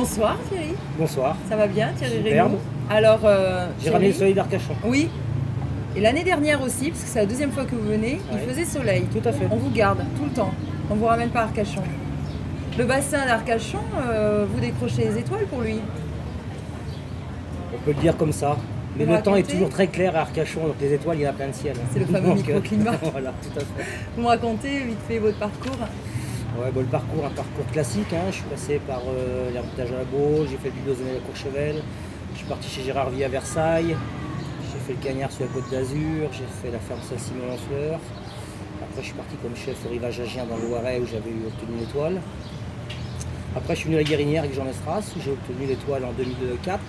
Bonsoir Thierry. Bonsoir. Ça va bien Thierry Superbe. Rénaud? Alors, J'ai ramené le soleil d'Arcachon. Oui. Et l'année dernière aussi, parce que c'est la deuxième fois que vous venez, il Ouais. faisait soleil. Tout à fait. On vous garde tout le temps. On vous ramène pas à Arcachon. Le bassin d'Arcachon, vous décrochez les étoiles pour lui. On peut le dire comme ça. Mais Vous le temps est racontez toujours très clair à Arcachon, donc les étoiles, il y en a plein de ciel. C'est le fameux Donc, microclimat. Voilà, tout à fait. Vous me racontez vite fait votre parcours. Ouais, bon, le parcours, un parcours classique. Hein. Je suis passé par l'Hermitage à la Baule, j'ai fait le Bibliothèque à Courchevel, je suis parti chez Gérard Vie à Versailles, j'ai fait le Cagnard sur la Côte d'Azur, j'ai fait la ferme Saint-Simon-en-Fleur. Après, je suis parti comme chef au rivage Agien dans le Loiret où j'avais obtenu l'étoile. Après, je suis venu à la Guérinière avec Jean Mestras où j'ai obtenu l'étoile en 2004.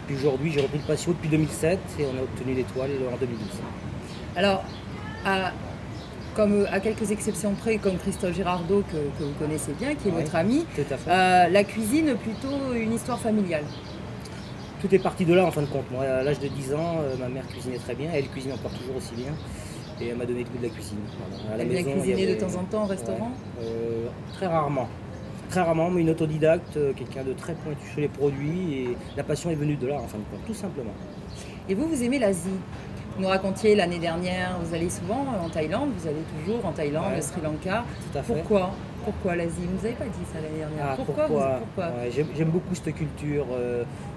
Puis aujourd'hui, j'ai repris le patio depuis 2007 et on a obtenu l'étoile en 2012. Alors, comme à quelques exceptions près, comme Christophe Girardot que vous connaissez bien, qui est Ouais, votre ami, tout à fait. la cuisine plutôt une histoire familiale. Tout est parti de là en fin de compte. Moi, à l'âge de 10 ans, ma mère cuisinait très bien, elle cuisine encore toujours aussi bien. Et elle m'a donné le goût de la cuisine. Voilà. À la Elle vient maison, il y cuisiner avait- de temps en temps au restaurant. Ouais, très rarement. Très rarement, mais une autodidacte, quelqu'un de très pointu sur les produits. Et la passion est venue de là en fin de compte, tout simplement. Et vous aimez l'Asie. Vous nous racontiez l'année dernière, vous allez souvent en Thaïlande, vous allez toujours en Thaïlande, Ouais. au Sri Lanka. Tout à fait. Pourquoi l'Asie? Vous ne nous avez pas dit ça l'année dernière. Ah, Pourquoi Ouais, j'aime beaucoup cette culture.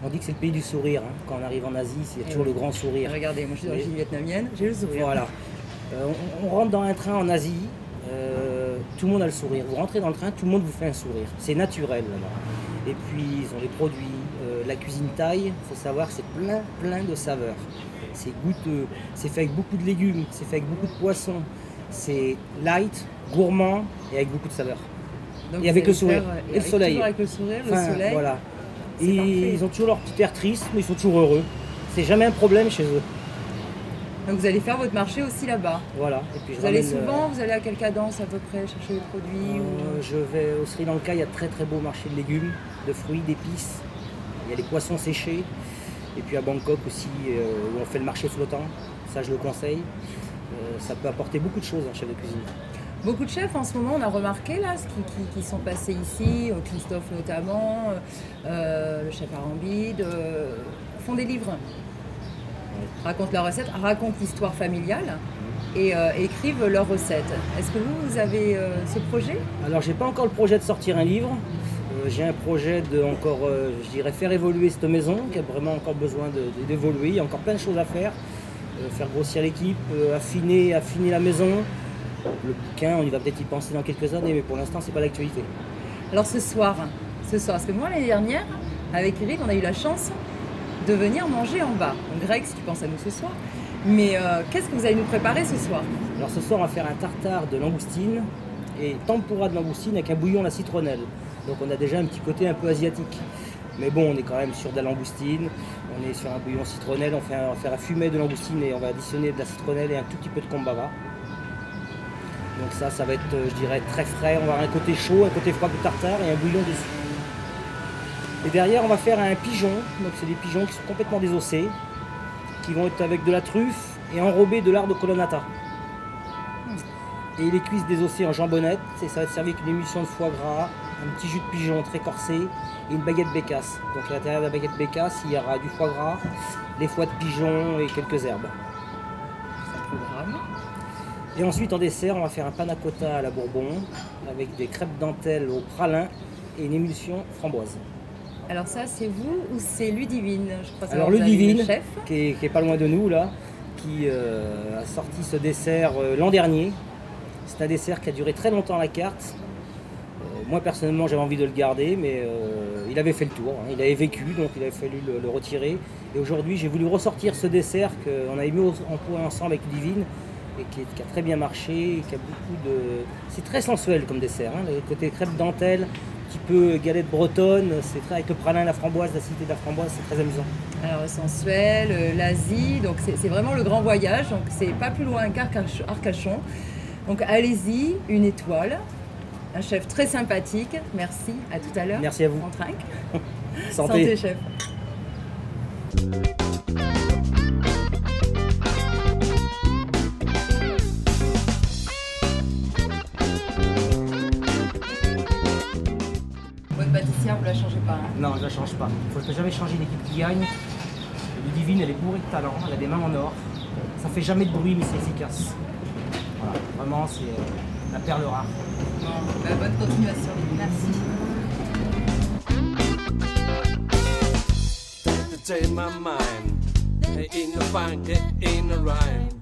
On dit que c'est le pays du sourire. Hein. Quand on arrive en Asie, c'est toujours le grand sourire. Regardez, moi je suis Oui. d'origine vietnamienne, j'ai le sourire. Voilà. On rentre dans un train en Asie, tout le monde a le sourire. Vous rentrez dans le train, tout le monde vous fait un sourire. C'est naturel là-bas. Et puis ils ont les produits, la cuisine thaï, il faut savoir que c'est plein de saveurs. C'est goûteux, c'est fait avec beaucoup de légumes, c'est fait avec beaucoup de poissons. C'est light, gourmand et avec beaucoup de saveurs. Donc Et avec vous le allez sourire. faire, Et le soleil. Toujours avec le sourire, Enfin, le soleil. voilà. C'est Et parfait. ils ont toujours leur petit air triste, mais ils sont toujours heureux. C'est jamais un problème chez eux. Donc vous allez faire votre marché aussi là-bas. Voilà. Et puis je Vous allez ramène, souvent, vous allez à quelle cadence à peu près chercher les produits Je vais au Sri Lanka, il y a de très beaux marchés de légumes, de fruits, d'épices. Il y a les poissons séchés. Et puis à Bangkok aussi, où on fait le marché flottant. Ça, je le conseille. Ça peut apporter beaucoup de choses en chef de cuisine. Beaucoup de chefs en ce moment, on a remarqué là, qui sont passés ici, Christophe notamment, le chef Arambide, font des livres, racontent leurs recettes, racontent l'histoire familiale et écrivent leurs recettes. Est-ce que vous avez ce projet? Alors, j'ai pas encore le projet de sortir un livre. J'ai un projet de encore, je dirais, faire évoluer cette maison qui a vraiment encore besoin d'évoluer. Il y a encore plein de choses à faire. Faire grossir l'équipe, affiner la maison. Le bouquin, on y va peut-être y penser dans quelques années, mais pour l'instant, c'est pas d'actualité. Alors ce soir, parce que moi l'année dernière, avec Eric, on a eu la chance de venir manger en bas. Donc Greg, si tu penses à nous ce soir. Mais qu'est-ce que vous allez nous préparer ce soir? Alors ce soir, on va faire un tartare de langoustine et tempura de langoustine avec un bouillon à la citronnelle. Donc on a déjà un petit côté un peu asiatique. Mais bon, on est quand même sur de la langoustine, on est sur un bouillon citronnelle, on va faire un fumet de langoustine et on va additionner de la citronnelle et un tout petit peu de kombava. Donc ça va être, je dirais, très frais. On va avoir un côté chaud, un côté froid du tartare et un bouillon dessus. Et derrière, on va faire un pigeon. Donc c'est des pigeons qui sont complètement désossés, qui vont être avec de la truffe et enrobés de lard de colonnata. Et les cuisses désossées en jambonnette. Et ça va être servi avec une émulsion de foie gras, un petit jus de pigeon très corsé et une baguette bécasse. Donc à l'intérieur de la baguette bécasse, il y aura du foie gras, des foies de pigeon et quelques herbes. C'est un programme. Et ensuite en dessert, on va faire un panna cotta à la bourbon avec des crêpes dentelles au pralin et une émulsion framboise. Alors ça, c'est vous ou c'est Ludivine? Je crois Alors savoir, vous avez Ludivine, le chef. qui est pas loin de nous là, qui a sorti ce dessert l'an dernier. C'est un dessert qui a duré très longtemps à la carte. Moi personnellement j'avais envie de le garder, mais il avait fait le tour, hein. Il avait vécu, donc il avait fallu le retirer. Et aujourd'hui j'ai voulu ressortir ce dessert qu'on avait mis en point ensemble avec Ludivine et qui a très bien marché, et qui a beaucoup de... C'est très sensuel comme dessert, hein. Le côté crêpe dentelle, un petit peu galette bretonne, c'est très avec le pralin, la framboise, la cité de la framboise, c'est très amusant. Alors sensuel, l'Asie, donc c'est vraiment le grand voyage, donc c'est pas plus loin qu'Arcachon. Donc allez-y, une étoile, un chef très sympathique, merci, à tout à l'heure. Merci à vous. On trinque. Santé. Santé chef. Votre pâtissière, vous la changez pas. Il ne faut jamais changer l'équipe qui gagne. Ludivine, elle est bourrée de talent, elle a des mains en or. Ça fait jamais de bruit, mais c'est efficace. Voilà, vraiment, c'est la perle rare. Bon, bah, bonne continuation. Merci. Change my mind, in the funk, in the rhyme.